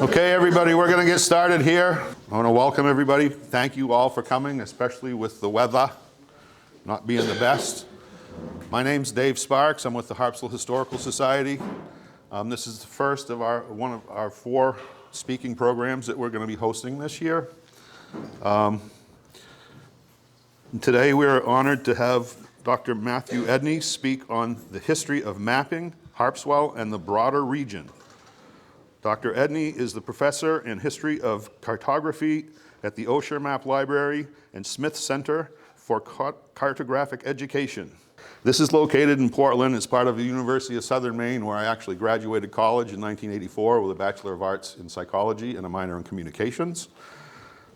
Okay, everybody, we're going to get started here. I want to welcome everybody. Thank you all for coming, especially with the weather not being the best. My name's Dave Sparks. I'm with the Harpswell Historical Society. This is the first of one of our 4 speaking programs that we're going to be hosting this year. Today we're honored to have Dr. Matthew Edney speak on the history of mapping, Harpswell, and the broader region. Dr. Edney is the professor in history of cartography at the Osher Map Library and Smith Center for Cartographic Education. This is located in Portland. It's part of the University of Southern Maine, where I actually graduated college in 1984 with a Bachelor of Arts in Psychology and a minor in Communications.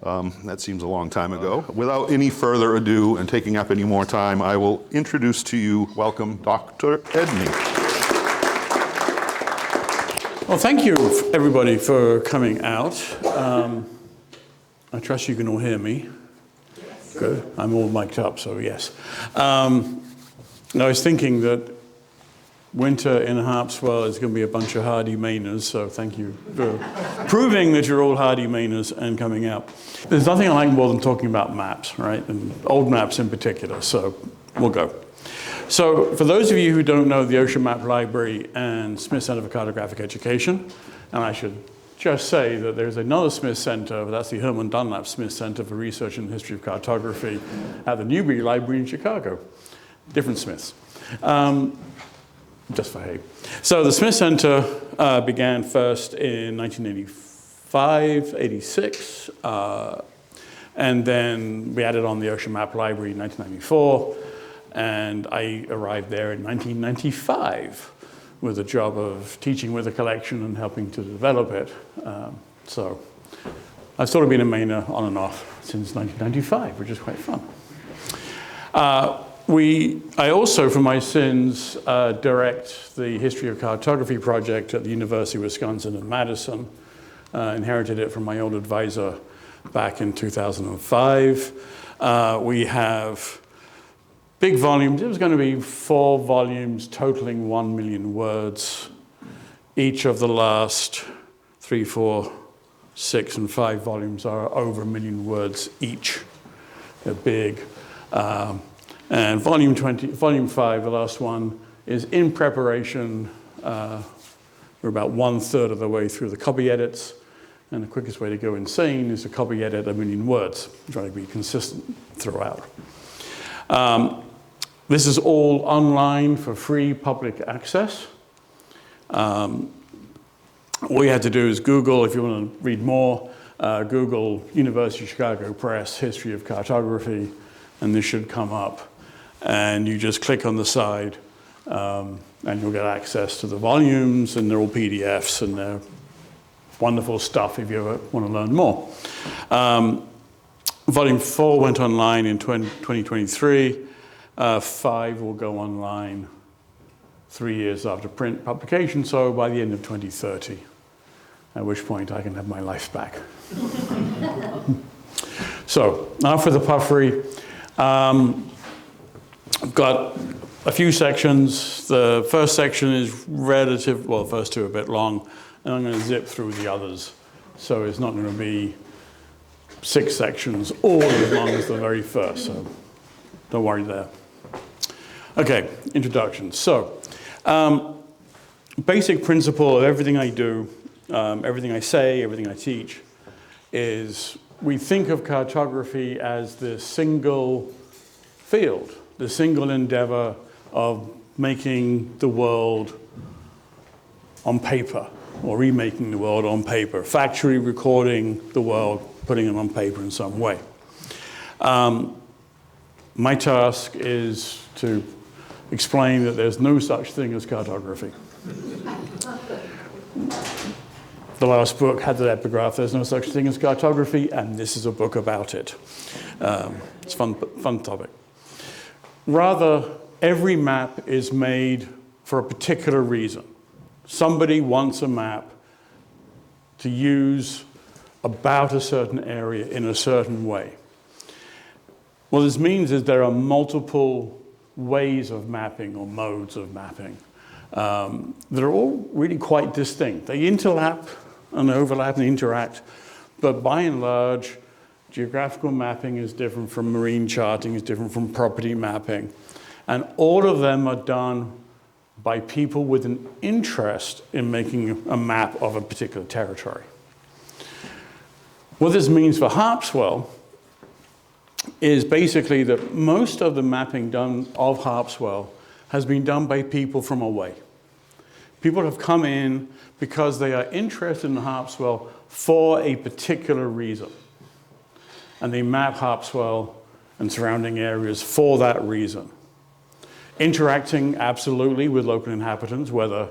That seems a long time ago. Without any further ado and taking up any more time, I will introduce to you, welcome Dr. Edney. Well, thank you, everybody, for coming out. I trust you can all hear me. Yes. Good. I'm all mic'd up, so yes. I was thinking that winter in Harpswell is going to be a bunch of hardy Mainers, so thank you for proving that you're all hardy Mainers and coming out. There's nothing I like more than talking about maps, right? And old maps in particular, so we'll go. So for those of you who don't know the Osher Map Library and Smith Center for Cartographic Education, and I should just say that there's another Smith Center, but that's the Herman Dunlap Smith Center for Research in the History of Cartography at the Newberry Library in Chicago. Different Smiths. Just for hay. So the Smith Center began first in 1985, 86, and then we added on the Osher Map Library in 1994. And I arrived there in 1995 with the job of teaching with the collection and helping to develop it. So I've sort of been a Mainer on and off since 1995, which is quite fun. I also, for my sins, direct the History of Cartography project at the University of Wisconsin in Madison. Inherited it from my old advisor back in 2005. We have big volumes. It was going to be 4 volumes totaling 1 million words. Each of the last 3, 4, 6, and 5 volumes are over 1 million words each. They're big. And volume 5, the last one, is in preparation. We're about 1/3 of the way through the copy edits. And the quickest way to go insane is to copy edit 1 million words, trying to be consistent throughout. This is all online for free public access. All you have to do is Google, if you want to read more, Google University of Chicago Press History of Cartography, and this should come up. And you just click on the side, and you'll get access to the volumes, and they're all PDFs, and they're wonderful stuff if you ever want to learn more. Volume 4 went online in 2023. 5 will go online 3 years after print publication, so by the end of 2030, at which point I can have my life back. So, now for the puffery. I've got a few sections. The first section is the first 2 are a bit long, and I'm going to zip through the others. So it's not going to be 6 sections, all as long as the very first, so don't worry there. Okay, introduction. So, basic principle of everything I do, everything I say, everything I teach, is we think of cartography as the single field, the single endeavor of making the world on paper, or remaking the world on paper, factually recording the world, putting it on paper in some way. My task is to explain that there's no such thing as cartography. The last book had that epigraph, there's no such thing as cartography, and this is a book about it. It's a fun topic. Rather, every map is made for a particular reason. Somebody wants a map to use about a certain area in a certain way. What this means is there are multiple ways of mapping or modes of mapping that are all really quite distinct. They interlap and overlap and interact, but by and large, geographical mapping is different from marine charting, is different from property mapping. And all of them are done by people with an interest in making a map of a particular territory. What this means for Harpswell is basically that most of the mapping done of Harpswell has been done by people from away. People have come in because they are interested in Harpswell for a particular reason. And they map Harpswell and surrounding areas for that reason. Interacting absolutely with local inhabitants, whether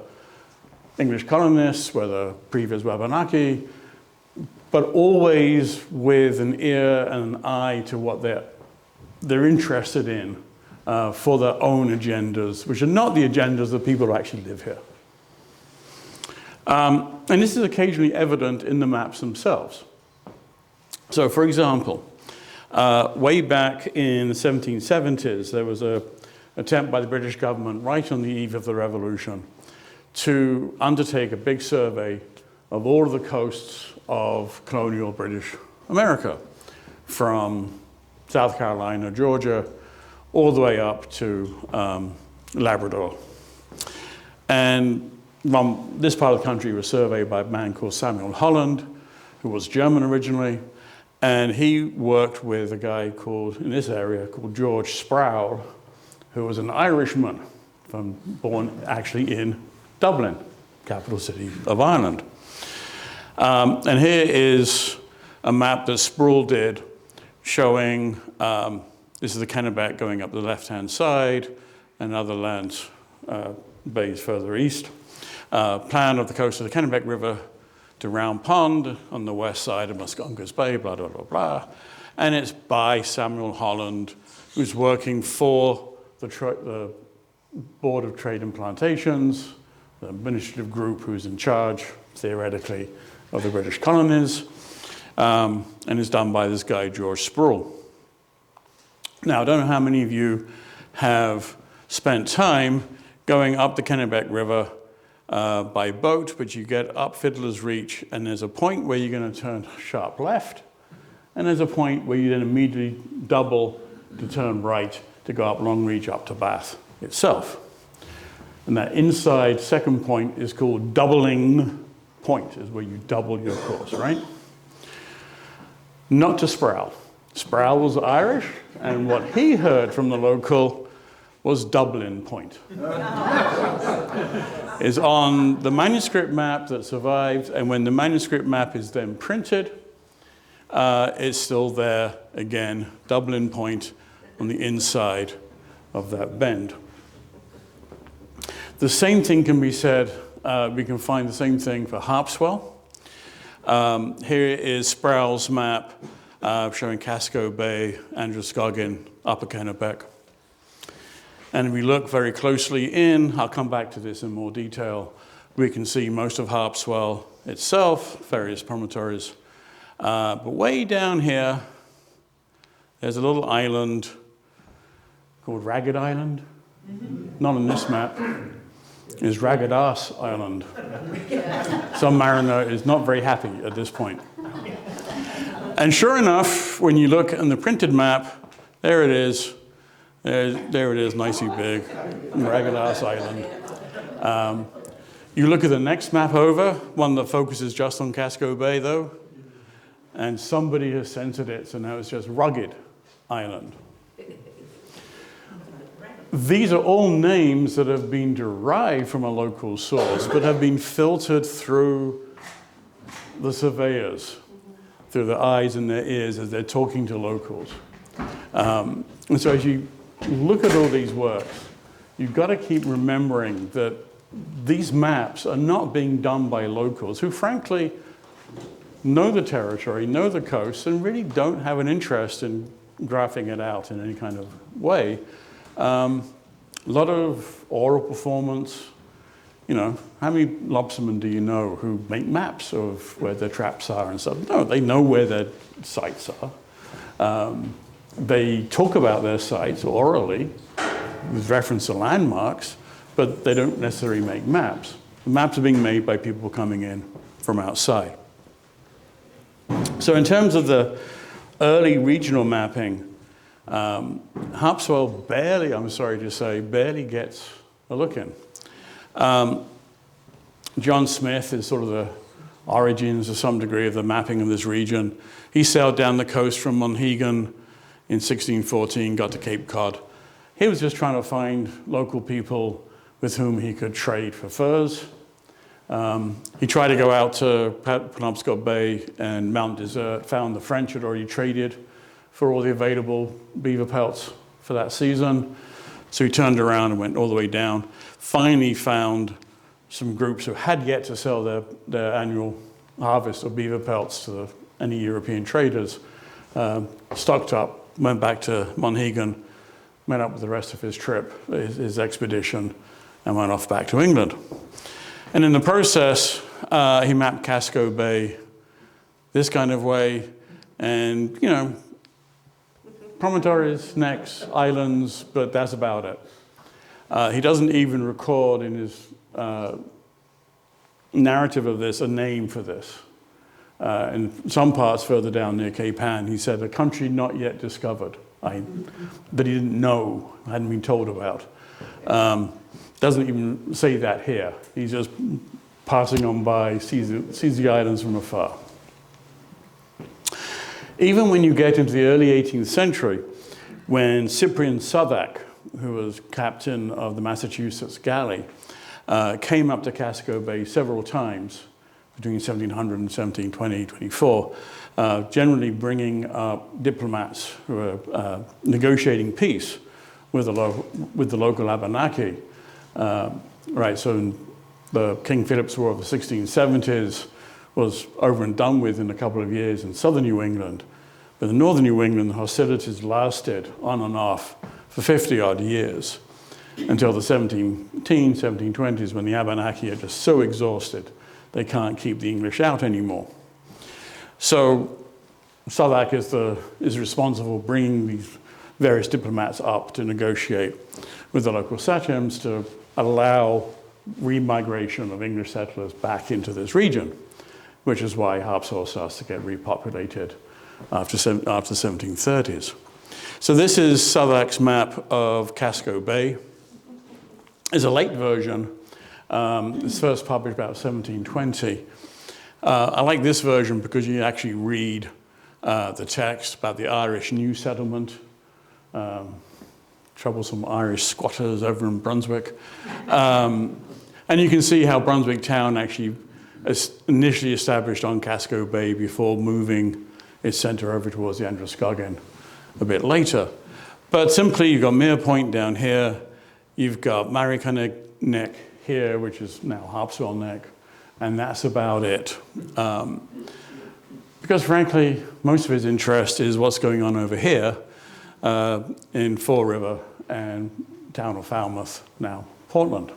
English colonists, whether previous Wabanaki, but always with an ear and an eye to what they're interested in for their own agendas, which are not the agendas of people who actually live here. And this is occasionally evident in the maps themselves. So, for example, way back in the 1770s, there was an attempt by the British government right on the eve of the Revolution to undertake a big survey of all of the coasts of colonial British America, from South Carolina, Georgia, all the way up to Labrador. And this part of the country was surveyed by a man called Samuel Holland, who was German originally, and he worked with a guy in this area called George Sproul, who was an Irishman, born actually in Dublin, capital city of Ireland. And here is a map that Sproul did showing, this is the Kennebec going up the left-hand side, and other lands, bays further east. Plan of the coast of the Kennebec River to Round Pond on the west side of Musconga's Bay, blah, blah, blah, blah. And it's by Samuel Holland, who's working for the Board of Trade and Plantations, the administrative group who's in charge, theoretically, of the British colonies, and is done by this guy, George Sproul. Now, I don't know how many of you have spent time going up the Kennebec River by boat, but you get up Fiddler's Reach, and there's a point where you're going to turn sharp left, and there's a point where you then immediately double to turn right to go up Long Reach up to Bath itself. And that inside second point is called doubling point, is where you double your course, right? Not to Sproul. Sproul was Irish, and what he heard from the local was Dublin Point. Is on the manuscript map that survived, and when the manuscript map is then printed, it's still there again, Dublin Point on the inside of that bend. The same thing can be said, we can find the same thing for Harpswell. Here is Sproul's map showing Casco Bay, Androscoggin, Upper Kennebec. And if we look very closely in, I'll come back to this in more detail, we can see most of Harpswell itself, various promontories. But way down here, there's a little island called Ragged Island. Not on this map. It's Ragged Ass Island. Some mariner is not very happy at this point. And sure enough, when you look in the printed map, there it is. There it is, nicey big, Ragged Ass Island. You look at the next map over, one that focuses just on Casco Bay, though, and somebody has censored it, so now it's just Rugged Island. These are all names that have been derived from a local source, but have been filtered through the surveyors, through their eyes and their ears as they're talking to locals. And so as you look at all these works, you've got to keep remembering that these maps are not being done by locals who, frankly, know the territory, know the coast, and really don't have an interest in graphing it out in any kind of way. A lot of oral performance. You know, how many lobstermen do you know who make maps of where their traps are and stuff? No, they know where their sites are. They talk about their sites orally with reference to landmarks, but they don't necessarily make maps. The maps are being made by people coming in from outside. So in terms of the early regional mapping, Harpswell barely, I'm sorry to say, barely gets a look in. John Smith is sort of the origins to some degree of the mapping of this region. He sailed down the coast from Monhegan in 1614, got to Cape Cod. He was just trying to find local people with whom he could trade for furs. He tried to go out to Penobscot Bay and Mount Desert, found the French had already traded for all the available beaver pelts for that season. So he turned around and went all the way down. Finally found some groups who had yet to sell their annual harvest of beaver pelts to any European traders. Stocked up, went back to Monhegan, met up with the rest of his trip, his expedition, and went off back to England. And in the process, he mapped Casco Bay this kind of way, and, you know, promontories, necks, islands, but that's about it. He doesn't even record in his narrative of this a name for this. In some parts further down near Cape Ann, he said, a country not yet discovered, that he didn't know, hadn't been told about. Doesn't even say that here. He's just passing on by, sees the islands from afar. Even when you get into the early 18th century, when Cyprian Southak, who was captain of the Massachusetts galley, came up to Casco Bay several times between 1700 and 1720, 24, generally bringing up diplomats who were negotiating peace with the local Abenaki. Right, so the King Philip's War of the 1670s was over and done with in a couple of years in southern New England. But in northern New England, the hostilities lasted on and off for 50-odd years until the 1720s, when the Abenaki are just so exhausted they can't keep the English out anymore. So Southak is responsible for bringing these various diplomats up to negotiate with the local sachems to allow remigration of English settlers back into this region, which is why Harpswell starts to get repopulated after the 1730s. So this is Southak's map of Casco Bay. It's a late version. It's first published about 1720. I like this version because you actually read the text about the Irish new settlement, troublesome Irish squatters over in Brunswick. And you can see how Brunswick town actually initially established on Casco Bay before moving its center over towards the Androscoggin a bit later. But simply, you've got Mere Point down here, you've got Maricopa Neck here, which is now Harpswell Neck, and that's about it. Because frankly, most of his interest is what's going on over here in Fall River and town of Falmouth, now Portland.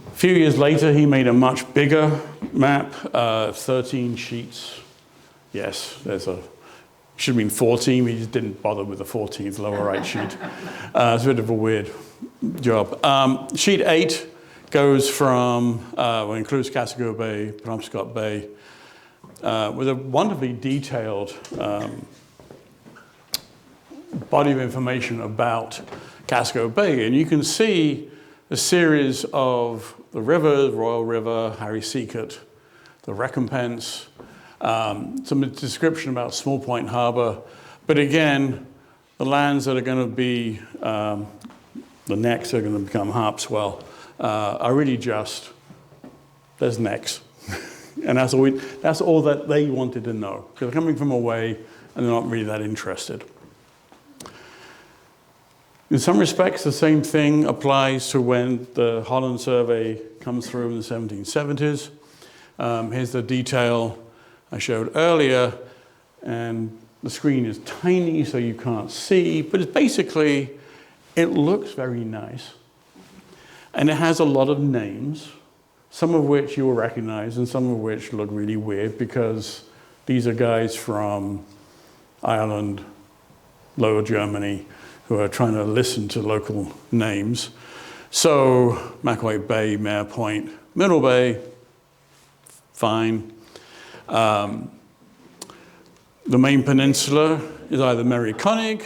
A few years later, he made a much bigger map, 13 sheets. Yes, should have been 14, he just didn't bother with the 14th lower right sheet. It's a bit of a weird job. Sheet 8 goes from, includes Casco Bay, Penobscot Bay, with a wonderfully detailed body of information about Casco Bay. And you can see a series of the rivers, Royal River, Harry Seacott, the Recompense, some description about Small Point Harbor. But again, the lands that are going to be, the necks are going to become Harpswell, are really just, there's necks. And that's all that they wanted to know. They're coming from away and they're not really that interested. In some respects, the same thing applies to when the Holland survey comes through in the 1770s. Here's the detail I showed earlier, and the screen is tiny so you can't see, but it's basically, it looks very nice. And it has a lot of names, some of which you will recognize and some of which look really weird because these are guys from Ireland, Lower Germany, who are trying to listen to local names. So, Macquarie Bay, Mare Point, Middle Bay, fine. The main peninsula is either Merry-Konig,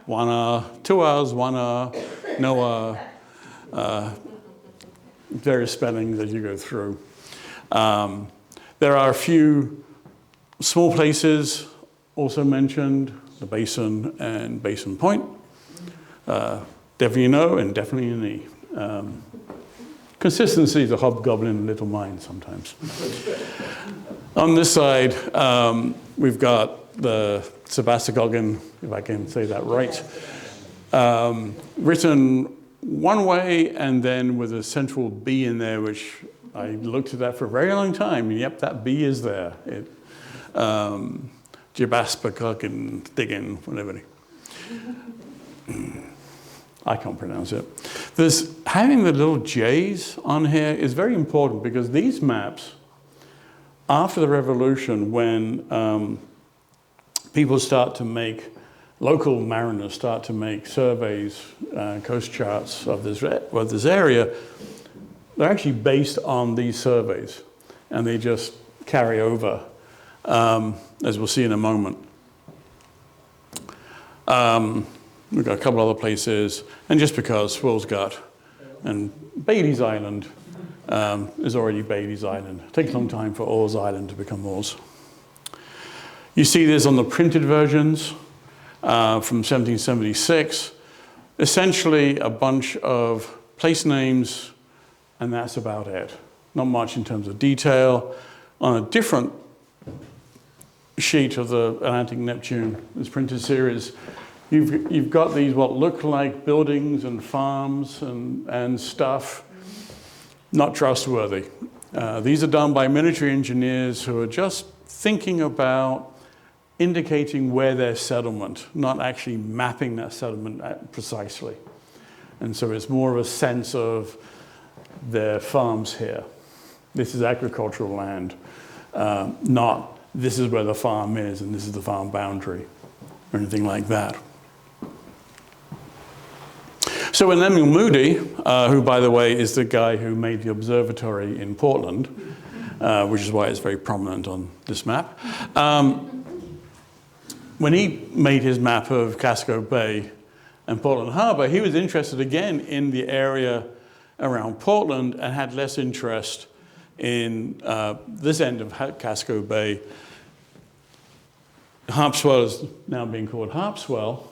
1 hour, 2 hours, 1 hour, no hour, various spellings as you go through. There are a few small places also mentioned, the Basin and Basin Point. Definitely no and definitely an E. Consistency is a hobgoblin in little mind sometimes. On this side, we've got the Sebastopol, if I can say that right, written one way and then with a central B in there, which I looked at that for a very long time. And yep, that B is there. Jabaspacock digging, whatever. I can't pronounce it. Having the little J's on here is very important because these maps, after the revolution, when people start to make, local mariners start to make surveys, coast charts of this area, they're actually based on these surveys, and they just carry over, as we'll see in a moment. We've got a couple other places, and just because Swillsgut and Bailey's Island is already Bailey's Island. It takes a long time for Orr's Island to become Orr's. You see this on the printed versions from 1776. Essentially a bunch of place names, and that's about it. Not much in terms of detail. On a different sheet of the Atlantic Neptune, this printed series, you've got these what look like buildings and farms and stuff. Not trustworthy. These are done by military engineers who are just thinking about indicating where their settlement, not actually mapping that settlement precisely. And so it's more of a sense of their farms here. This is agricultural land, not this is where the farm is and this is the farm boundary or anything like that. So when Lemuel Moody, who by the way is the guy who made the observatory in Portland, which is why it's very prominent on this map, when he made his map of Casco Bay and Portland Harbor, he was interested again in the area around Portland and had less interest in this end of Casco Bay. Harpswell is now being called Harpswell.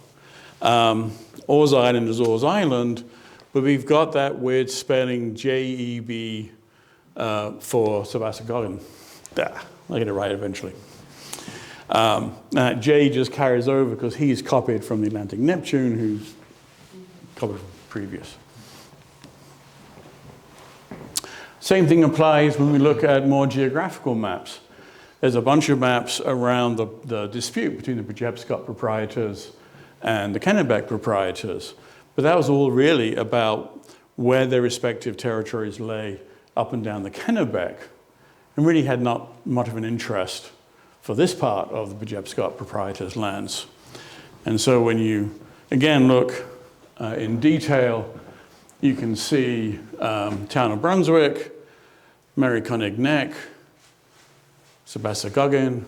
Orr's Island is Orr's Island, but we've got that weird spelling J-E-B for Sebastopol. I'll get it right eventually. J just carries over because he's copied from the Atlantic Neptune, who's copied from previous. Same thing applies when we look at more geographical maps. There's a bunch of maps around the dispute between the Pejepscot proprietors and the Kennebec proprietors. But that was all really about where their respective territories lay up and down the Kennebec, and really had not much of an interest for this part of the Pejepscot proprietors' lands. And so when you, again, look in detail, you can see Town of Brunswick, Merry-Konig Neck, Sebastopol, and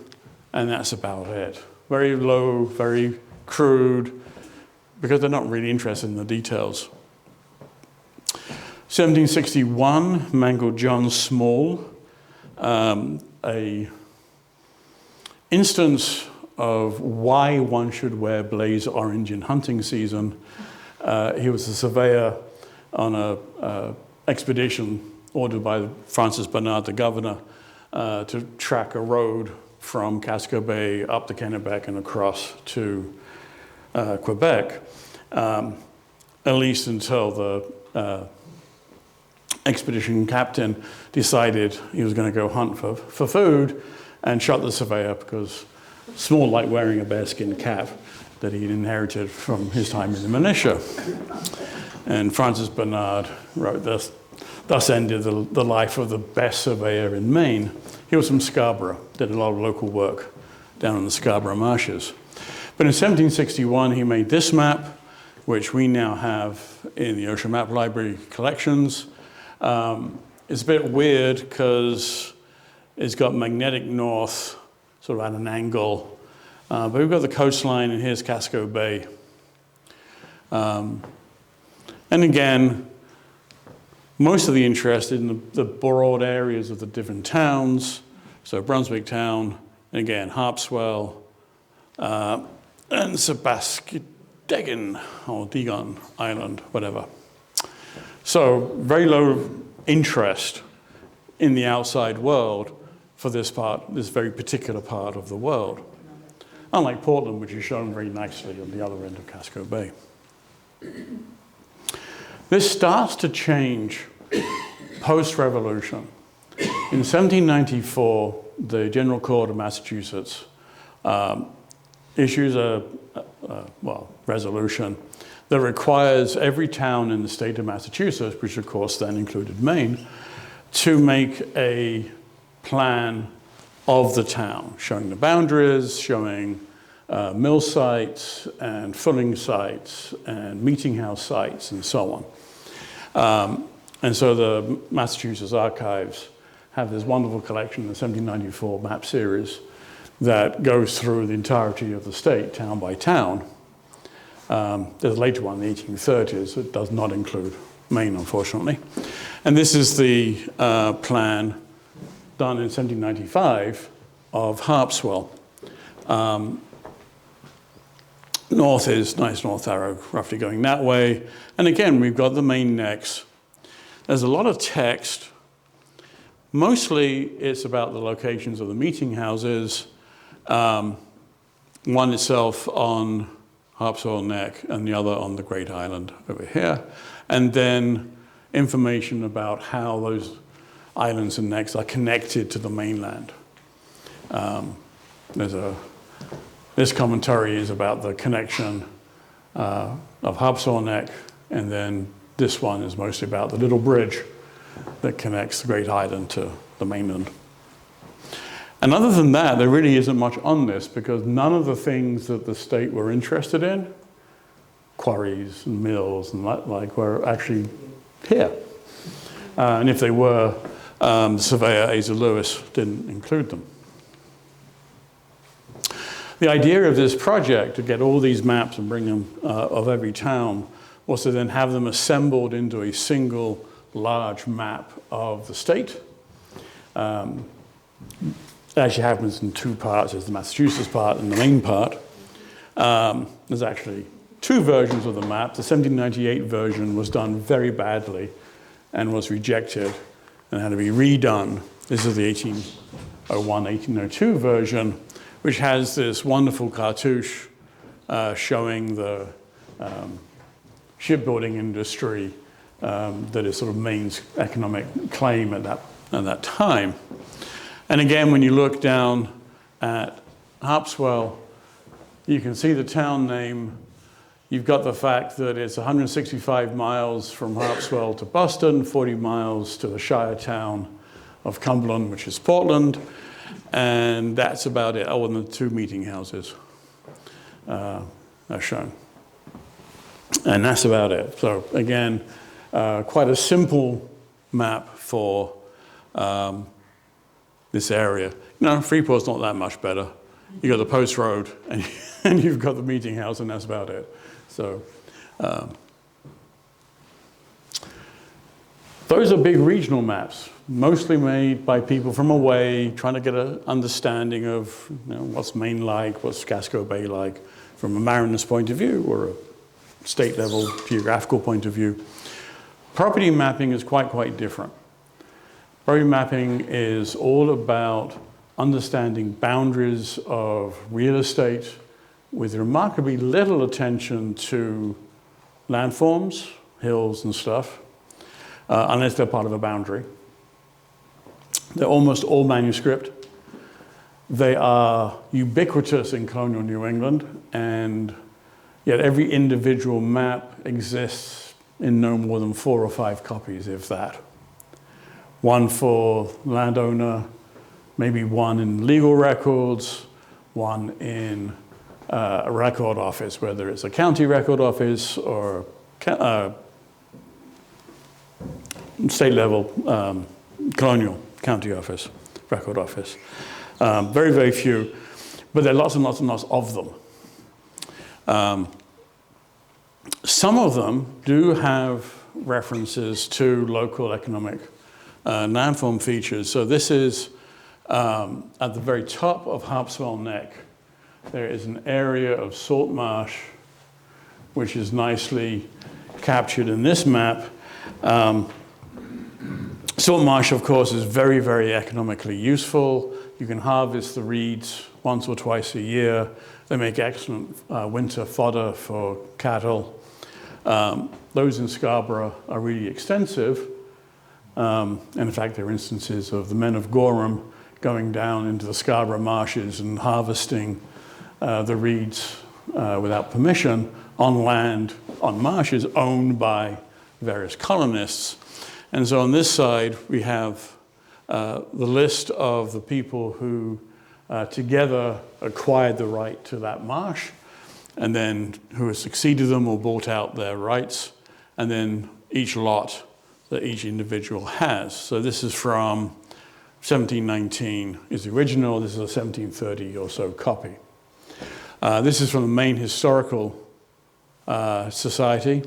that's about it. Very low, very crude, because they're not really interested in the details. 1761, man called John Small, a instance of why one should wear blaze orange in hunting season. He was a surveyor on an expedition ordered by Francis Bernard, the governor, to track a road from Casco Bay up the Kennebec and across to Quebec, at least until the expedition captain decided he was going to go hunt for food and shot the surveyor because Small liked wearing a bearskin cap that he'd inherited from his time in the militia. And Francis Bernard wrote this, thus ended the life of the best surveyor in Maine. He was from Scarborough, did a lot of local work down in the Scarborough marshes. But in 1761, he made this map, which we now have in the Ocean Map Library collections. It's a bit weird because it's got magnetic north, sort of at an angle. But we've got the coastline, and here's Casco Bay. And again, most of the interest in the broad areas of the different towns. So Brunswick Town, and again, Harpswell, and Sebastopol, or Degon Island, whatever. So very low interest in the outside world for this very particular part of the world. Unlike Portland, which is shown very nicely on the other end of Casco Bay. This starts to change post-revolution. In 1794, the General Court of Massachusetts issues a resolution that requires every town in the state of Massachusetts, which of course then included Maine, to make a plan of the town, showing the boundaries, showing mill sites and filling sites and meeting house sites and so on. And so the Massachusetts Archives have this wonderful collection, the 1794 map series, that goes through the entirety of the state, town by town. There's a later one in the 1830s that does not include Maine, unfortunately. And this is the plan done in 1795 of Harpswell. North is nice north arrow, roughly going that way. And again, we've got the main necks. There's a lot of text. Mostly it's about the locations of the meeting houses. One itself on Harpswell Neck and the other on the Great Island over here. And then information about how those islands and necks are connected to the mainland. This commentary is about the connection of Harpswell Neck, and then this one is mostly about the little bridge that connects the Great Island to the mainland. And other than that, there really isn't much on this, because none of the things that the state were interested in, quarries and mills and like, were actually here. And if they were, the surveyor Asa Lewis didn't include them. The idea of this project, to get all these maps and bring them of every town, was to then have them assembled into a single large map of the state. It actually happens in two parts. There's the Massachusetts part and the Maine part. There's actually two versions of the map. The 1798 version was done very badly and was rejected and had to be redone. This is the 1801, 1802 version, which has this wonderful cartouche showing the shipbuilding industry that is sort of Maine's economic claim at that time. And again, when you look down at Harpswell, you can see the town name. You've got the fact that it's 165 miles from Harpswell to Boston, 40 miles to the shire town of Cumberland, which is Portland. And that's about it, other than the two meeting houses are shown. And that's about it. So again, quite a simple map for this area. Freeport's not that much better. You got the post road, and you've got the meeting house, and that's about it. So those are big regional maps, mostly made by people from away, trying to get an understanding of what's Maine like, what's Casco Bay like, from a mariner's point of view or a state level geographical point of view. Property mapping is quite different. Property mapping is all about understanding boundaries of real estate with remarkably little attention to landforms, hills and stuff, unless they're part of a boundary. They're almost all manuscript. They are ubiquitous in colonial New England, and yet every individual map exists in no more than 4 or 5 copies, if that. One for landowner, maybe one in legal records, one in a record office, whether it's a county record office or state level colonial county office Record Office. Very, very few, but there are lots and lots and lots of them. Some of them do have references to local economic landform features. So this is at the very top of Harpswell Neck. There is an area of salt marsh, which is nicely captured in this map. Salt marsh, of course, is very, very economically useful. You can harvest the reeds once or twice a year. They make excellent winter fodder for cattle. Those in Scarborough are really extensive. And in fact, there are instances of the men of Gorham going down into the Scarborough marshes and harvesting the reeds without permission on land, on marshes owned by various colonists. And so on this side, we have the list of the people who together acquired the right to that marsh, and then who have succeeded them or bought out their rights, and then each lot that each individual has. So this is from 1719 is the original. This is a 1730 or so copy. This is from the Maine Historical Society,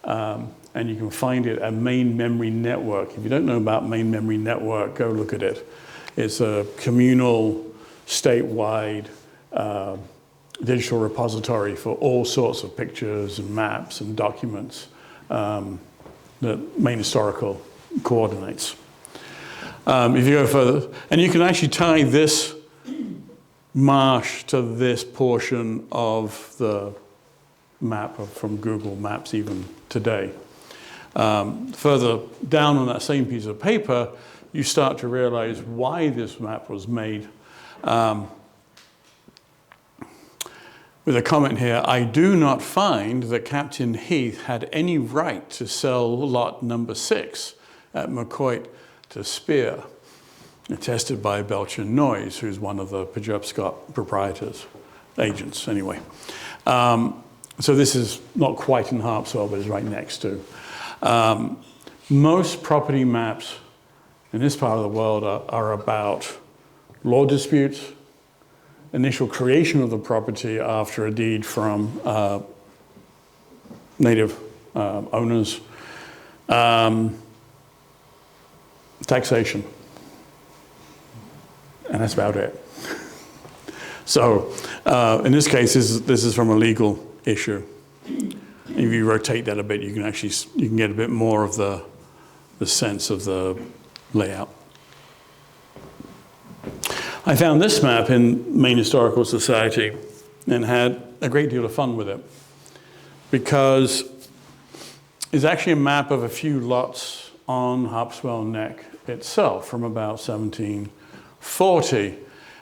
and you can find it at Maine Memory Network. If you don't know about Maine Memory Network, go look at it. It's a communal, statewide digital repository for all sorts of pictures and maps and documents that Maine Historical coordinates. If you go further, and you can actually tie this marsh to this portion of the map from Google Maps even today. Further down on that same piece of paper, you start to realize why this map was made. With a comment here, I do not find that Captain Heath had any right to sell lot number 6 at McCoy to Spear, attested by Belcher Noyes, who's one of the Pejobscott proprietors, agents anyway. So this is not quite in Harpswell, but is right next to. Most property maps in this part of the world are about law disputes, initial creation of the property after a deed from native owners, taxation, and that's about it. So in this case, this is from a legal issue. If you rotate that a bit, you can get a bit more of the sense of the layout. I found this map in Maine Historical Society and had a great deal of fun with it because it's actually a map of a few lots on Harpswell Neck itself from about 1740.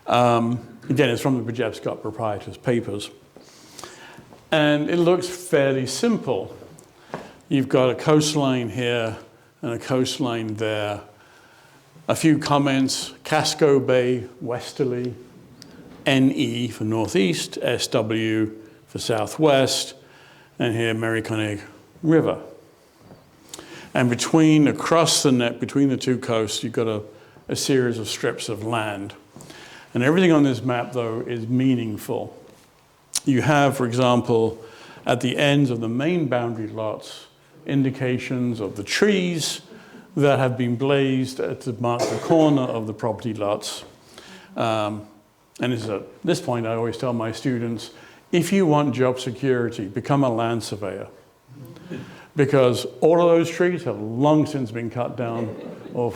Again, it's from the Pejobscott proprietors' papers. And it looks fairly simple. You've got a coastline here and a coastline there. A few comments, Casco Bay westerly, NE for northeast, SW for southwest, and here Merryconnig River. And across the neck, between the two coasts, you've got a series of strips of land. And everything on this map, though, is meaningful. You have, for example, at the ends of the main boundary lots, indications of the trees that have been blazed to mark the corner of the property lots. And at this point, I always tell my students, if you want job security, become a land surveyor. Because all of those trees have long since been cut down or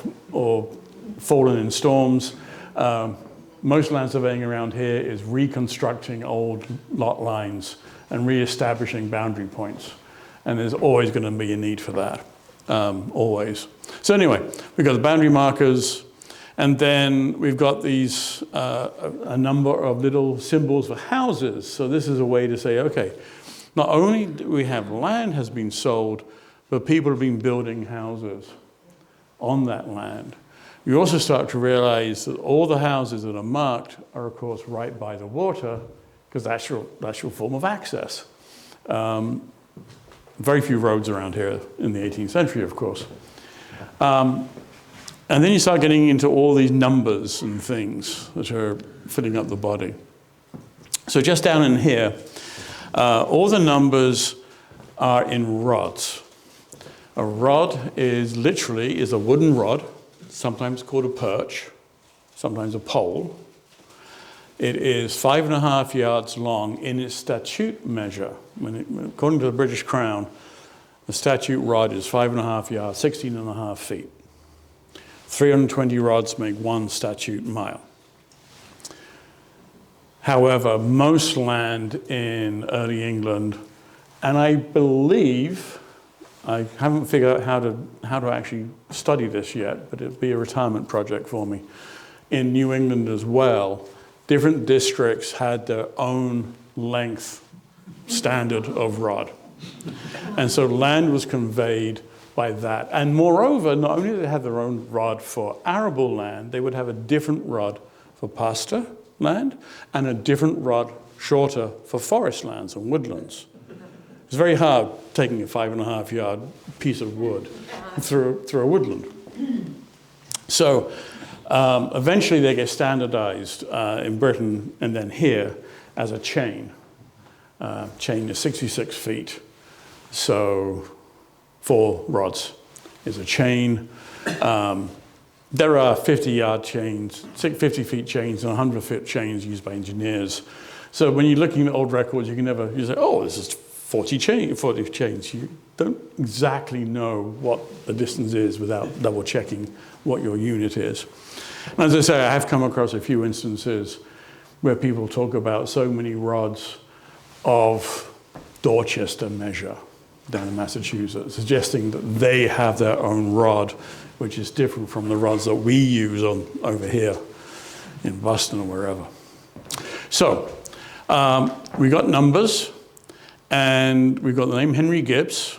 fallen in storms. Most land surveying around here is reconstructing old lot lines and reestablishing boundary points. And there's always going to be a need for that, always. So anyway, we've got the boundary markers, and then we've got these, a number of little symbols for houses. So this is a way to say, okay, not only do we have land has been sold, but people have been building houses on that land. You also start to realize that all the houses that are marked are, of course, right by the water, because that's your form of access. Very few roads around here in the 18th century, of course. And then you start getting into all these numbers and things that are filling up the body. So just down in here, all the numbers are in rods. A rod is literally a wooden rod, sometimes called a perch, sometimes a pole. It is 5.5 yards long in its statute measure. According to the British Crown, the statute rod is 5.5 yards, 16.5 feet. 320 rods make 1 statute mile. However, most land in early England, and I believe, I haven't figured out how to actually study this yet, but it'd be a retirement project for me. In New England as well, different districts had their own length standard of rod. And so land was conveyed by that. And moreover, not only did they have their own rod for arable land, they would have a different rod for pasture land and a different rod shorter for forest lands and woodlands. It's very hard taking a 5.5 yard piece of wood through a woodland. So eventually they get standardized in Britain and then here as a chain. Chain is 66 feet. So 4 rods is a chain. There are 50-yard chains, 50 feet chains, and 100-foot chains used by engineers. So when you're looking at old records, you say, oh, this is 40 chains. You don't exactly know what the distance is without double checking what your unit is. And as I say, I have come across a few instances where people talk about so many rods of Dorchester measure down in Massachusetts, suggesting that they have their own rod, which is different from the rods that we use over here in Boston or wherever. So we got numbers, and we've got the name Henry Gibbs,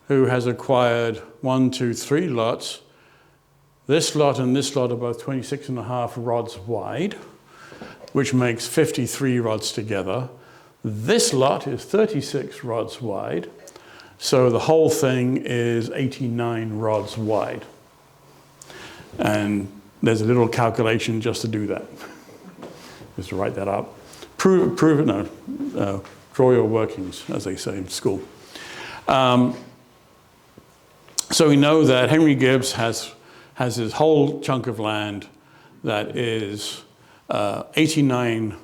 who has acquired 1, 2, 3 lots. This lot and this lot are both 26.5 rods wide, which makes 53 rods together. This lot is 36 rods wide, so the whole thing is 89 rods wide. And there's a little calculation just to do that, just to write that up. Prove it, no, draw your workings, as they say in school. So we know that Henry Gibbs has his whole chunk of land that is 89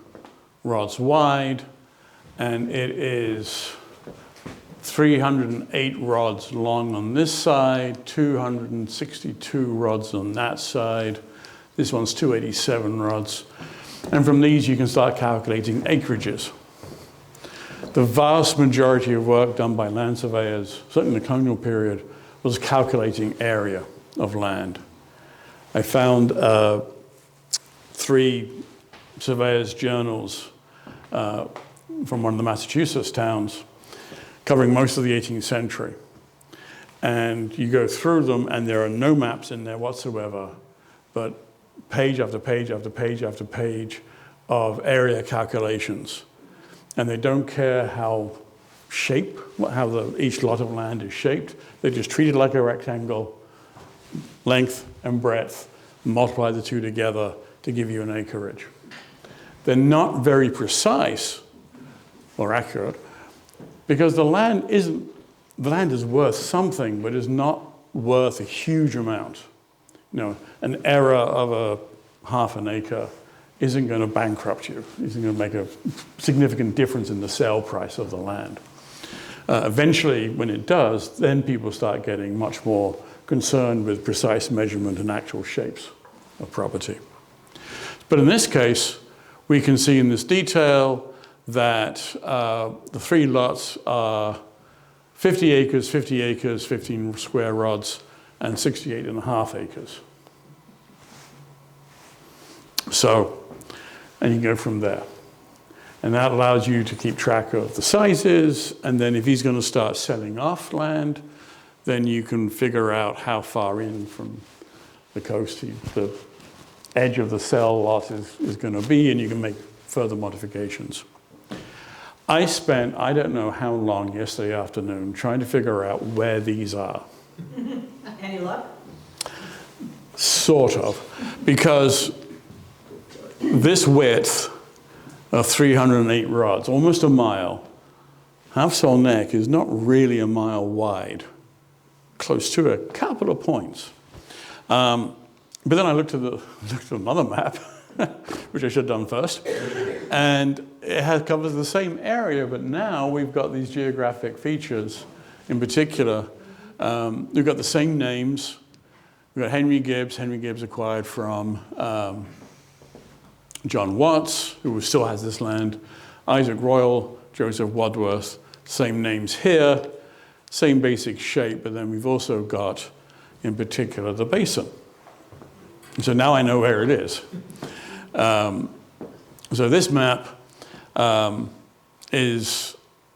rods wide, and it is 308 rods long on this side, 262 rods on that side. This one's 287 rods. And from these, you can start calculating acreages. The vast majority of work done by land surveyors, certainly in the colonial period, was calculating area of land. I found 3 surveyors' journals from one of the Massachusetts towns covering most of the 18th century. And you go through them, and there are no maps in there whatsoever, but page after page after page after page of area calculations. And they don't care how each lot of land is shaped. They just treat it like a rectangle, length and breadth, multiply the two together to give you an acreage. They're not very precise or accurate because the land is worth something, but is not worth a huge amount. You know, an error of half an acre isn't going to bankrupt you. Isn't going to make a significant difference in the sale price of the land. Eventually, when it does, then people start getting much more concerned with precise measurement and actual shapes of property. But in this case, we can see in this detail that the 3 lots are 50 acres, 50 acres, 15 square rods, and 68.5 acres. So, and you go from there. And that allows you to keep track of the sizes, and then if he's going to start selling off land, then you can figure out how far in from the coast the edge of the cell lot is going to be, and you can make further modifications. I spent, I don't know how long yesterday afternoon trying to figure out where these are. Any luck? sort of, because this width of 308 rods, almost a mile, Harpswell Neck is not really a mile wide, close to a couple of points. But then I looked at another map, which I should have done first, and it covers the same area, but now we've got these geographic features. In particular, we've got the same names. We've got Henry Gibbs acquired from John Watts, who still has this land, Isaac Royal, Joseph Wadsworth, same names here, same basic shape, but then we've also got, in particular, the basin. So now I know where it is. So this map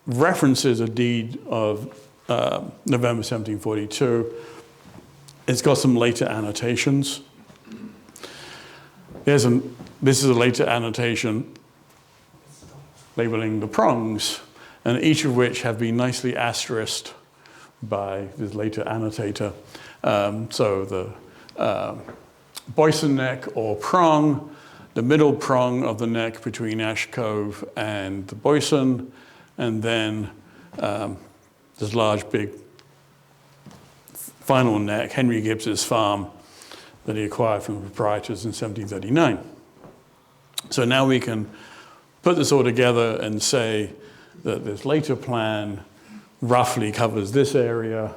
references a deed of November 1742. It's got some later annotations. This is a later annotation labeling the prongs, and each of which have been nicely asterisked by this later annotator. So the Boyson neck or prong, the middle prong of the neck between Ash Cove and the Boyson, and then this large, big final neck, Henry Gibbs's farm, that he acquired from the proprietors in 1739. So now we can put this all together and say that this later plan roughly covers this area,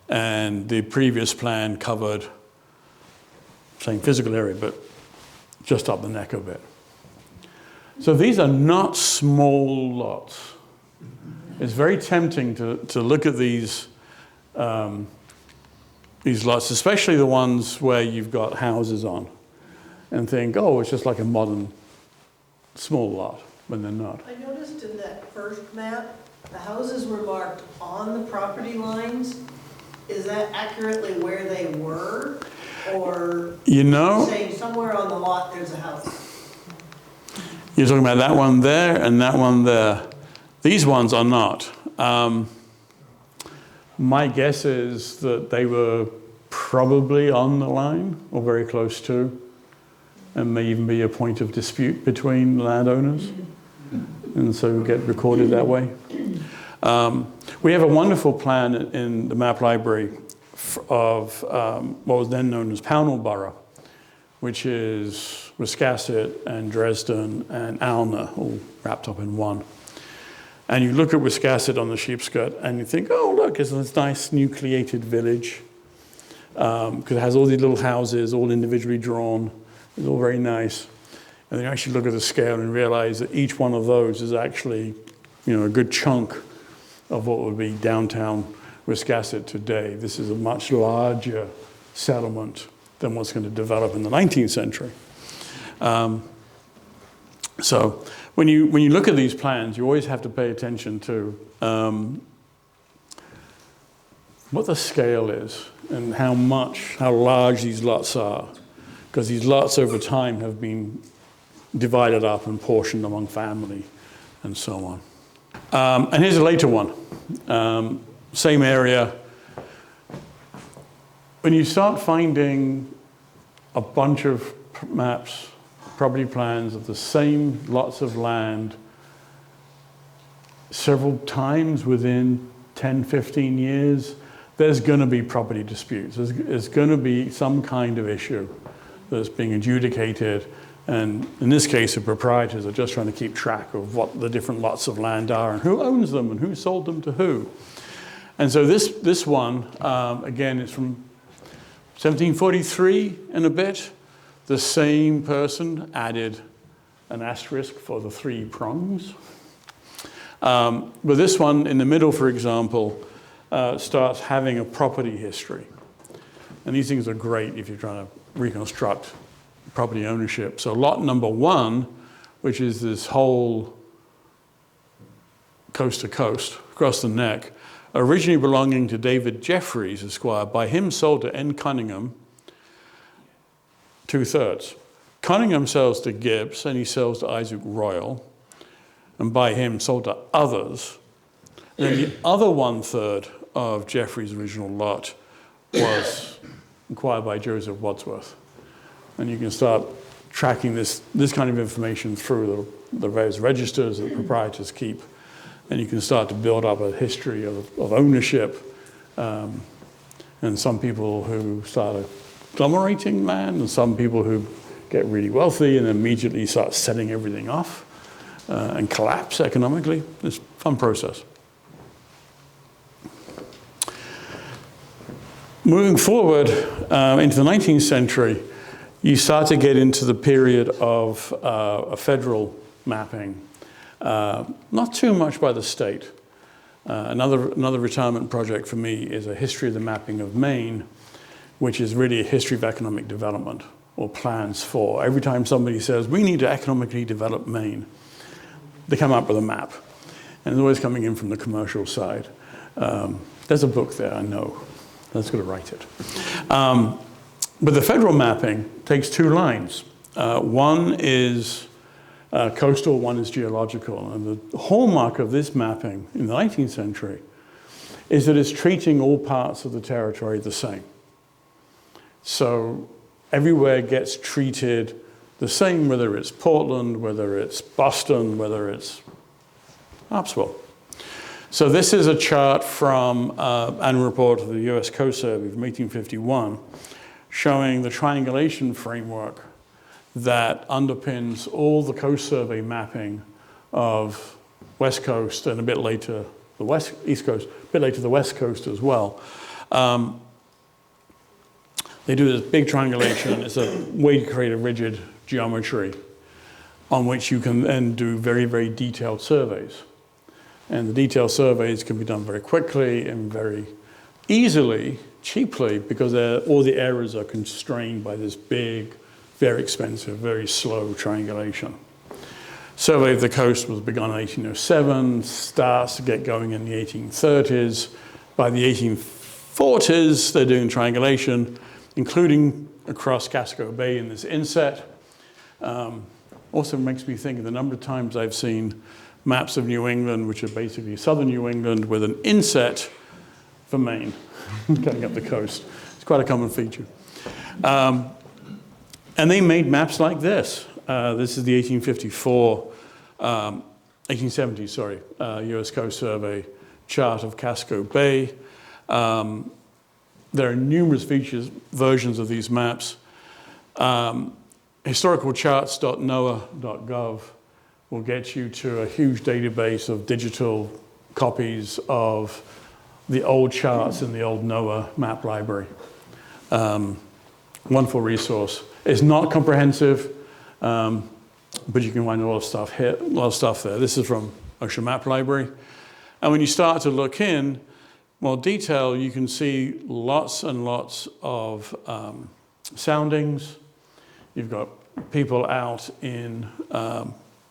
and the previous plan covered same physical area, but just up the neck a bit. So these are not small lots. It's very tempting to look at these lots, especially the ones where you've got houses on, and think, oh, it's just like a modern small lot, when they're not. I noticed in that first map, the houses were marked on the property lines. Is that accurately where they were? Or saying somewhere on the lot there's a house? You're talking about that one there and that one there. These ones are not. My guess is that they were probably on the line or very close to, and may even be a point of dispute between landowners, and so get recorded that way. We have a wonderful plan in the map library of what was then known as Pownell Borough, which is Wiscasset and Dresden and Alna, all wrapped up in one. And you look at Wiscasset on the Sheepskirt and you think, oh, look, it's this nice nucleated village, because it has all these little houses, all individually drawn. It's all very nice. And then you actually look at the scale and realize that each one of those is actually, a good chunk of what would be downtown Wiscasset today. This is a much larger settlement than what's going to develop in the 19th century. So when you look at these plans, you always have to pay attention to what the scale is and how large these lots are, because these lots over time have been divided up and portioned among family and so on. And here's a later one. Same area. When you start finding a bunch of maps, property plans of the same lots of land several times within 10, 15 years, there's going to be property disputes. There's going to be some kind of issue that's being adjudicated. And in this case, the proprietors are just trying to keep track of what the different lots of land are and who owns them and who sold them to who. And so this one, again, is from 1743 and a bit. The same person added an asterisk for the 3 prongs. But this one in the middle, for example, starts having a property history. And these things are great if you're trying to reconstruct property ownership. So lot number 1, which is this whole coast to coast, across the neck, originally belonging to David Jeffreys, Esquire, by him sold to N. Cunningham, 2/3. Cunningham sells to Gibbs, and he sells to Isaac Royal, and by him sold to others. And then the other 1/3 of Jeffreys' original lot was acquired by Joseph Wadsworth. And you can start tracking this kind of information through the various registers that the proprietors keep. And you can start to build up a history of ownership. And some people who start agglomerating land, and some people who get really wealthy and immediately start selling everything off and collapse economically. It's a fun process. Moving forward into the 19th century, you start to get into the period of a federal mapping, not too much by the state. Another retirement project for me is a history of the mapping of Maine, which is really a history of economic development or plans for. Every time somebody says, we need to economically develop Maine, they come up with a map. And it's always coming in from the commercial side. There's a book there, I know. That's going to write it. But the federal mapping takes two lines. One is coastal, one is geological. And the hallmark of this mapping in the 19th century is that it's treating all parts of the territory the same. So everywhere gets treated the same, whether it's Portland, whether it's Boston, whether it's Harpswell. So this is a chart from annual report of the US Coast Survey from 1851, showing the triangulation framework that underpins all the Coast Survey mapping of West Coast and a bit later the East Coast, a bit later the West Coast as well. They do this big triangulation. It's a way to create a rigid geometry on which you can then do very, very detailed surveys. And the detailed surveys can be done very quickly and very easily, cheaply, because all the areas are constrained by this big, very expensive, very slow triangulation. Survey of the coast was begun in 1807, starts to get going in the 1830s. By the 1840s, they're doing triangulation, including across Casco Bay in this inset. Also makes me think of the number of times I've seen maps of New England, which are basically southern New England, with an inset for Maine, coming up the coast. It's quite a common feature. And they made maps like this. This is the 1870, US Coast Survey chart of Casco Bay. There are numerous versions of these maps. Historicalcharts.noaa.gov will get you to a huge database of digital copies of the old charts in the old NOAA map library. Wonderful resource. It's not comprehensive, but you can find a lot of stuff here, a lot of stuff there. This is from Ocean Map Library. And when you start to look in more detail, you can see lots and lots of soundings. You've got people out in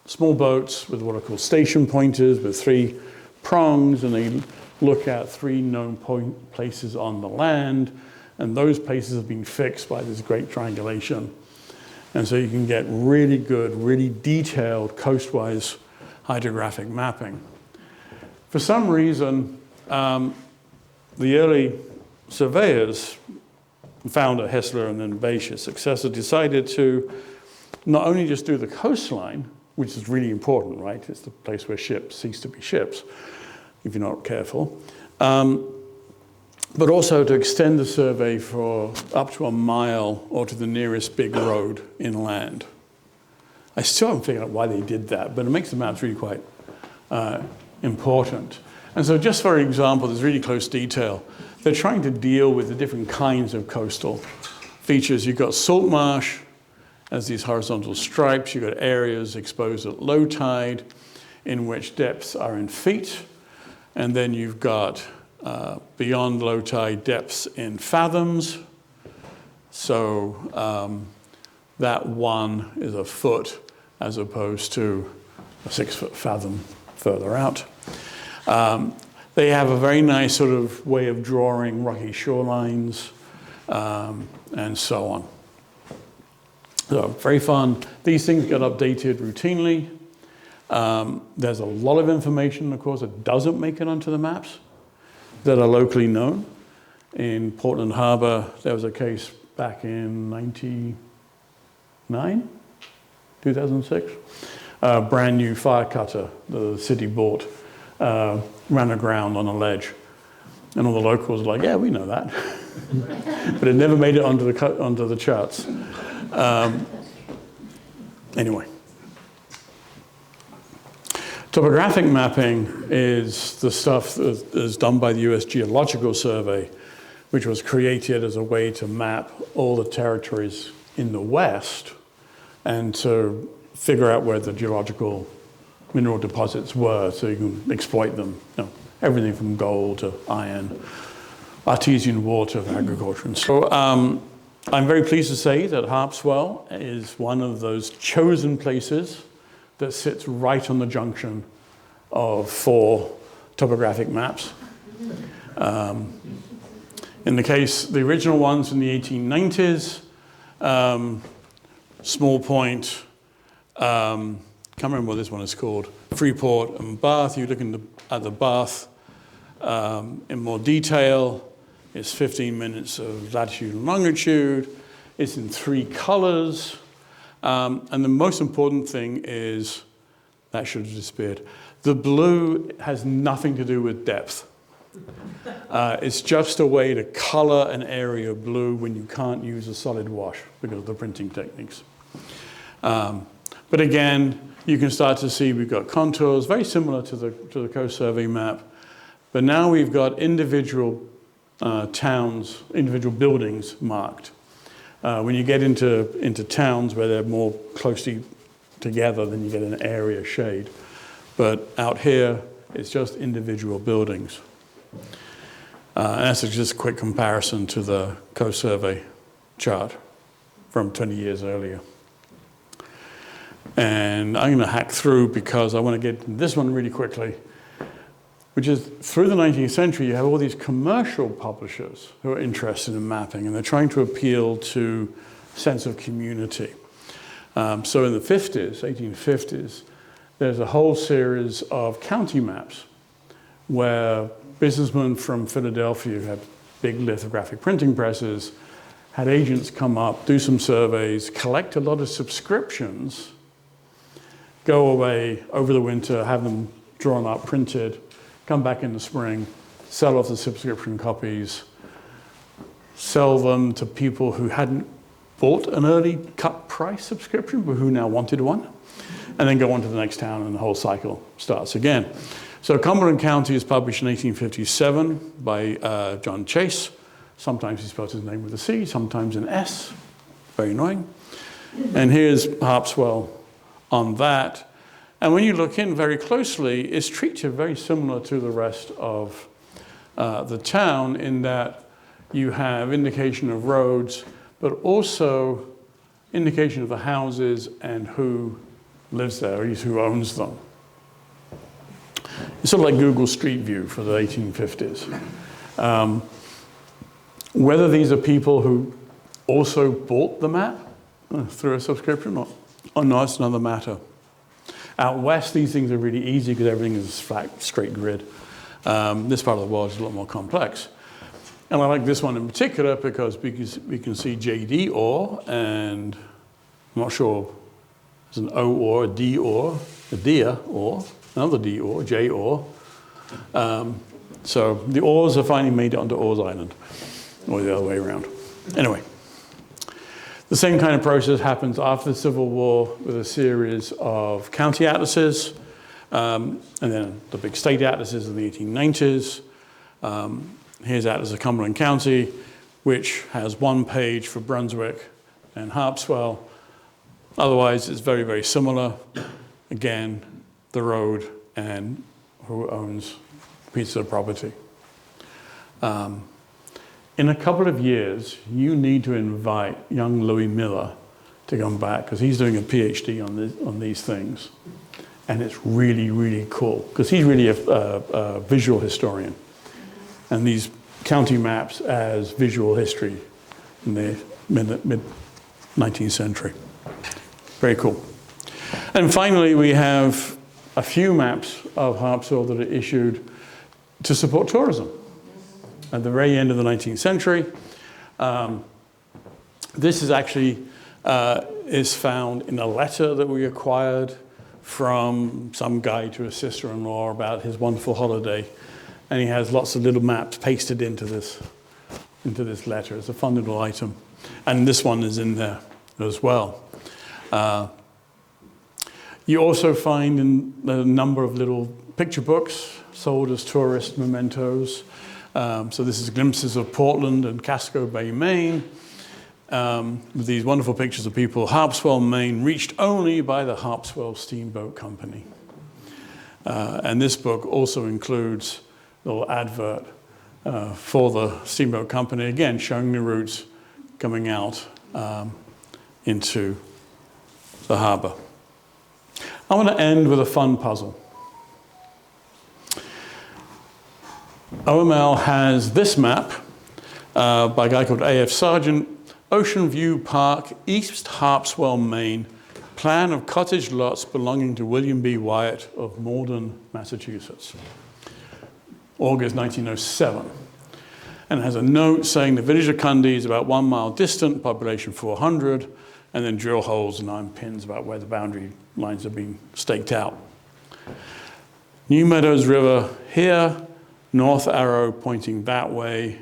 small boats with what are called station pointers with 3 prongs, and they look at 3 known places on the land, and those places have been fixed by this great triangulation. And so you can get really good, really detailed coastwise hydrographic mapping. For some reason, the early surveyors, founder Hessler and then Bache, his successor, decided to not only just do the coastline, which is really important, right? It's the place where ships cease to be ships, if you're not careful, but also to extend the survey for up to a mile or to the nearest big road inland. I still haven't figured out why they did that, but it makes the maps really quite important. And so just for example, there's really close detail. They're trying to deal with the different kinds of coastal features. You've got salt marsh as these horizontal stripes. You've got areas exposed at low tide in which depths are in feet. And then you've got beyond low tide depths in fathoms. So that one is a foot as opposed to a 6-foot fathom further out. They have a very nice sort of way of drawing rocky shorelines and so on. So very fun. These things get updated routinely. There's a lot of information, of course, that doesn't make it onto the maps that are locally known. In Portland Harbor, there was a case back in 2006. A brand new fire cutter the city bought ran aground on a ledge. And all the locals were like, yeah, we know that. But it never made it onto the charts. Anyway. Topographic mapping is the stuff that is done by the US Geological Survey, which was created as a way to map all the territories in the West and to figure out where the geological mineral deposits were so you can exploit them. You know, everything from gold to iron, artesian water for agriculture. And so I'm very pleased to say that Harpswell is one of those chosen places that sits right on the junction of 4 topographic maps. In the case, the original ones in the 1890s, Small Point, can't remember what this one is called, Freeport and Bath. You look at the Bath in more detail. It's 15 minutes of latitude and longitude. It's in 3 colors. And the most important thing is, that should have disappeared. The blue has nothing to do with depth. It's just a way to color an area blue when you can't use a solid wash because of the printing techniques. But again, you can start to see we've got contours very similar to the Coast Survey map, but now we've got individual towns, individual buildings marked. When you get into towns where they're more closely together, then you get an area shade. But out here, it's just individual buildings. And that's just a quick comparison to the Coast Survey chart from 20 years earlier. And I'm going to hack through because I want to get this one really quickly, which is through the 19th century, you have all these commercial publishers who are interested in mapping, and they're trying to appeal to sense of community. So in the 50s, 1850s, there's a whole series of county maps where businessmen from Philadelphia who had big lithographic printing presses had agents come up, do some surveys, collect a lot of subscriptions, go away over the winter, have them drawn up, printed, come back in the spring, sell off the subscription copies, sell them to people who hadn't bought an early cut price subscription, but who now wanted one, and then go on to the next town and the whole cycle starts again. So Cumberland County is published in 1857 by John Chase. Sometimes he spells his name with a C, sometimes an S. Very annoying. And here's Harpswell on that. And when you look in very closely, it's treated very similar to the rest of the town in that you have indication of roads, but also indication of the houses and who lives there, or who owns them. It's sort of like Google Street View for the 1850s. Whether these are people who also bought the map through a subscription or not, it's another matter. Out west, these things are really easy because everything is flat, straight grid. This part of the world is a lot more complex. And I like this one in particular because we can see JD ore, and I'm not sure there's an O ore, a D ore, a deer ore, another D ore, J ore. So the ores have finally made it onto Ores Island, or the other way around. Anyway, the same kind of process happens after the Civil War with a series of county atlases, and then the big state atlases in the 1890s. Here's Atlas of Cumberland County, which has one page for Brunswick and Harpswell. Otherwise, it's very, very similar. Again, the road and who owns a piece of property. In a couple of years, you need to invite young Louis Miller to come back because he's doing a PhD on these things. And it's really, really cool because he's really a visual historian. And these county maps as visual history in the mid-19th century. Very cool. And finally, we have a few maps of Harpswell that are issued to support tourism. at the very end of the 19th century. This is actually is found in a letter that we acquired from some guy to his sister-in-law about his wonderful holiday. And he has lots of little maps pasted into this letter. It's a fun little item. And this one is in there as well. You also find in a number of little picture books sold as tourist mementos. So this is glimpses of Portland and Casco Bay, Maine, with these wonderful pictures of people. Harpswell, Maine, reached only by the Harpswell Steamboat Company. And this book also includes a little advert for the steamboat company, again, showing the routes coming out into the harbor. I want to end with a fun puzzle. OML has this map by a guy called A.F. Sargent, Ocean View Park, East Harpswell, Maine, plan of cottage lots belonging to William B. Wyatt of Malden, Massachusetts. August 1907. And it has a note saying the village of Cundy is about 1 mile distant, population 400, and then drill holes and iron pins about where the boundary lines have been staked out. New Meadows River here, north arrow pointing that way.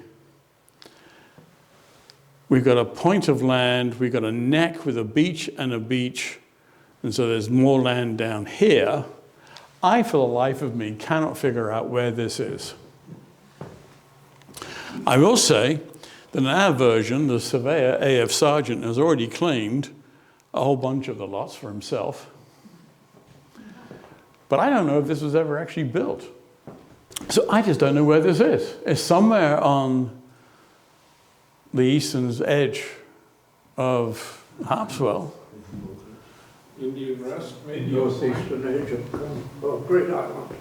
We've got a point of land, we've got a neck with a beach, and so there's more land down here. I, for the life of me, cannot figure out where this is. I will say that in our version, the surveyor, A.F. Sargent, has already claimed a whole bunch of the lots for himself. But I don't know if this was ever actually built. So I just don't know where this is. It's somewhere on the eastern edge of Harpswell. Indian Rest, maybe northeastern edge of Great Island.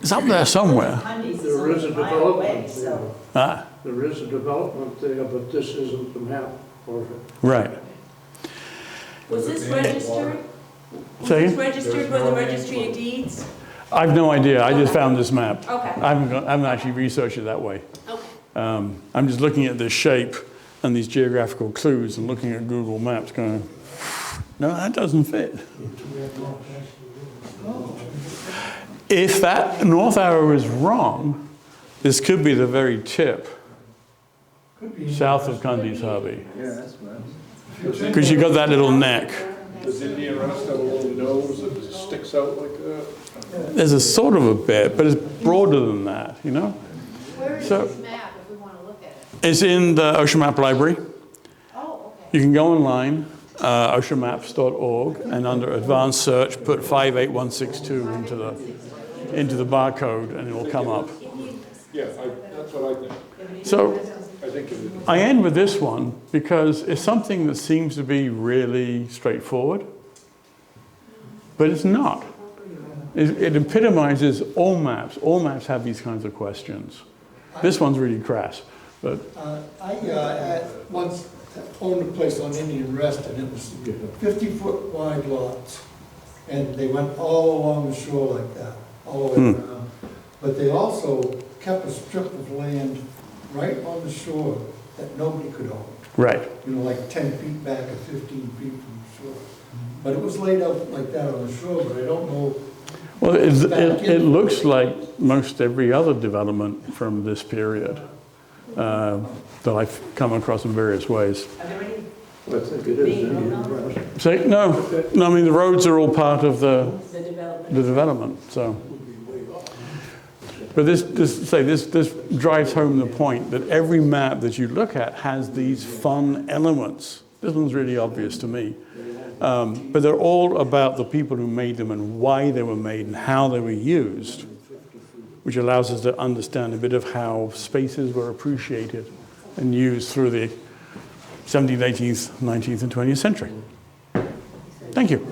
It's up there somewhere. There is a development there. Ah, There is a development there, but this isn't the map for it. right. Was this registered? Was Say this again? registered with the Registry of Deeds? I've no idea. I just found this map. Okay. I haven't actually researched it that way. Okay. I'm just looking at this shape and these geographical clues and looking at Google Maps going, no, that doesn't fit. If that north arrow is wrong, this could be the very tip south of Cundy's Harbor. Because you got that little neck. Does Indian Rest have a little nose that sticks out like that? There's a sort of a bit, but it's broader than that, you know? Where is So- this map if we want to look at it? It's in the Ocean Map Library. Oh, okay. You can go online, oceanmaps.org, and under advanced search, put 58162 into the barcode, and it will come up. Yeah, that's what I think. So I think it is. I end with this one because it's something that seems to be really straightforward, but it's not. It epitomizes all maps. All maps have these kinds of questions. This one's really crass, but I once owned a place on Indian Rest, and it was 50-foot wide lots. And they went all along the shore like that, all the way around. But they also kept a strip of land right on the shore that nobody could own. right. You know, like 10 feet back or 15 feet from the shore. But it was laid out like that on the shore, but I don't know. Well, it looks like most every other development from this period that I've come across in various ways. Are there any I think it is Indian Rest. So, no, I mean, the roads are all part of the development? development, so. But this drives home the point that every map that you look at has these fun elements. This one's really obvious to me. But they're all about the people who made them and why they were made and how they were used, which allows us to understand a bit of how spaces were appreciated and used through the 17th, 18th, 19th, and 20th century. Thank you.